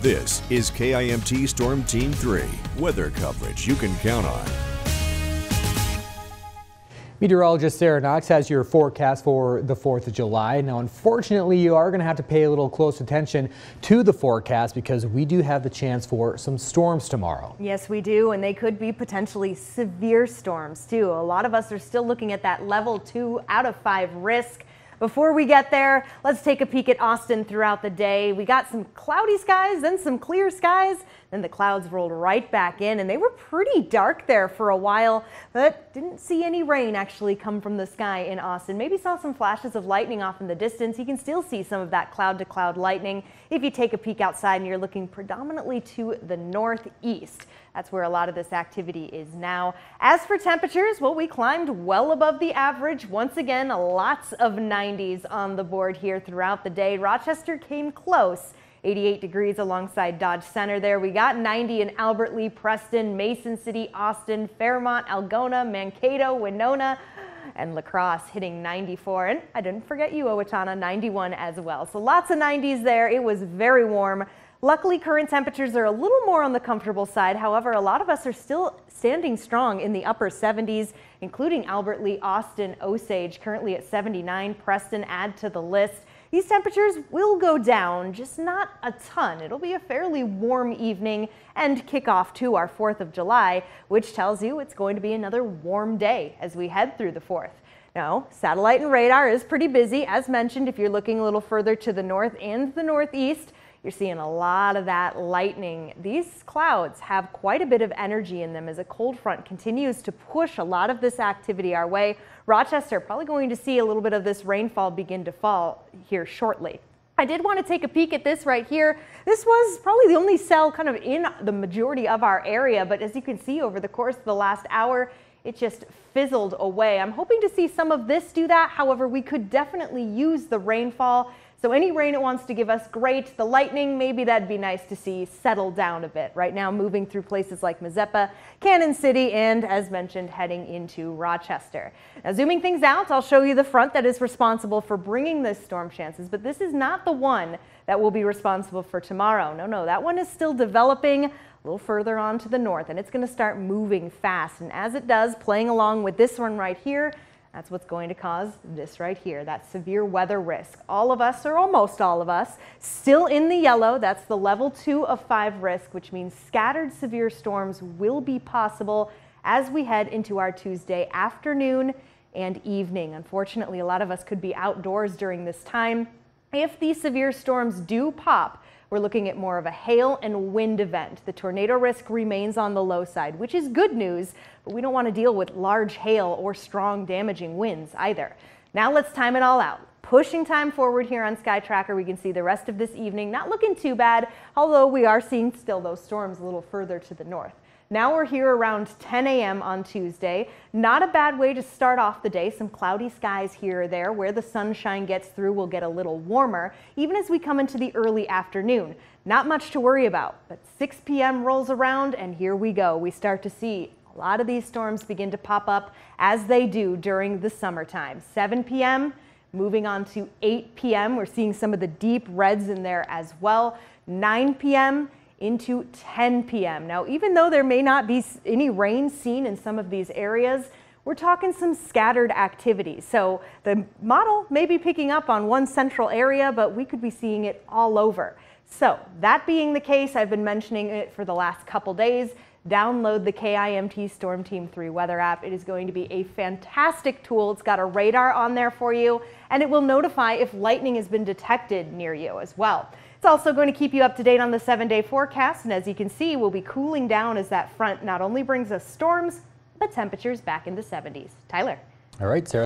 This is KIMT Storm Team 3, weather coverage you can count on. Meteorologist Sarah Knox has your forecast for the 4th of July. Now, unfortunately, you are going to have to pay a little close attention to the forecast because we do have the chance for some storms tomorrow. Yes, we do, and they could be potentially severe storms, too. A lot of us are still looking at that level 2 out of 5 risk. Before we get there, let's take a peek at Austin throughout the day. We got some cloudy skies, then some clear skies, then the clouds rolled right back in, and they were pretty dark there for a while, but didn't see any rain actually come from the sky in Austin. Maybe saw some flashes of lightning off in the distance. You can still see some of that cloud-to-cloud lightning if you take a peek outside and you're looking predominantly to the northeast. That's where a lot of this activity is now. As for temperatures, well, we climbed well above the average. Once again, lots of 90s on the board here throughout the day. Rochester came close. 88 degrees alongside Dodge Center there. We got 90 in Albert Lea, Preston, Mason City, Austin, Fairmont, Algona, Mankato, Winona, and La Crosse hitting 94. And I didn't forget you, Owatonna, 91 as well. So lots of 90s there. It was very warm. Luckily, current temperatures are a little more on the comfortable side. However, a lot of us are still standing strong in the upper 70s, including Albert Lea, Austin, Osage, currently at 79. Preston add to the list. These temperatures will go down, just not a ton. It'll be a fairly warm evening and kickoff to our 4th of July, which tells you it's going to be another warm day as we head through the 4th. Now, satellite and radar is pretty busy. As mentioned, if you're looking a little further to the north and the northeast, you're seeing a lot of that lightning. These clouds have quite a bit of energy in them as a cold front continues to push a lot of this activity our way. Rochester probably going to see a little bit of this rainfall begin to fall here shortly. I did want to take a peek at this right here. This was probably the only cell kind of in the majority of our area, but as you can see over the course of the last hour, it just fizzled away. I'm hoping to see some of this do that. However, we could definitely use the rainfall. So any rain it wants to give us, great. The lightning, maybe that'd be nice to see settle down a bit. Right now, moving through places like Mazeppa, Cannon City, and as mentioned, heading into Rochester. Now, zooming things out, I'll show you the front that is responsible for bringing this storm chances, but this is not the one that will be responsible for tomorrow. No, that one is still developing a little further on to the north, and it's going to start moving fast. And as it does, playing along with this one right here, that's what's going to cause this right here, that severe weather risk. All of us, or almost all of us, still in the yellow. That's the level 2 of 5 risk, which means scattered severe storms will be possible as we head into our Tuesday afternoon and evening. Unfortunately, a lot of us could be outdoors during this time. If these severe storms do pop, we're looking at more of a hail and wind event. The tornado risk remains on the low side, which is good news, but we don't want to deal with large hail or strong damaging winds either. Now let's time it all out. Pushing time forward here on Sky Tracker, we can see the rest of this evening not looking too bad, although we are seeing still those storms a little further to the north. Now we're here around 10 a.m. on Tuesday. Not a bad way to start off the day. Some cloudy skies here or there. Where the sunshine gets through will get a little warmer, even as we come into the early afternoon. Not much to worry about, but 6 p.m. rolls around and here we go. We start to see a lot of these storms begin to pop up as they do during the summertime. 7 p.m. moving on to 8 p.m. We're seeing some of the deep reds in there as well. 9 p.m. into 10 p.m. Now, even though there may not be any rain seen in some of these areas, we're talking some scattered activity. So the model may be picking up on one central area, but we could be seeing it all over. So that being the case, I've been mentioning it for the last couple days. Download the KIMT Storm Team 3 weather app. It is going to be a fantastic tool. It's got a radar on there for you, and it will notify if lightning has been detected near you as well. It's also going to keep you up to date on the 7-day forecast, and as you can see, we'll be cooling down as that front not only brings us storms, but temperatures back in the 70s. Tyler. All right, Sarah.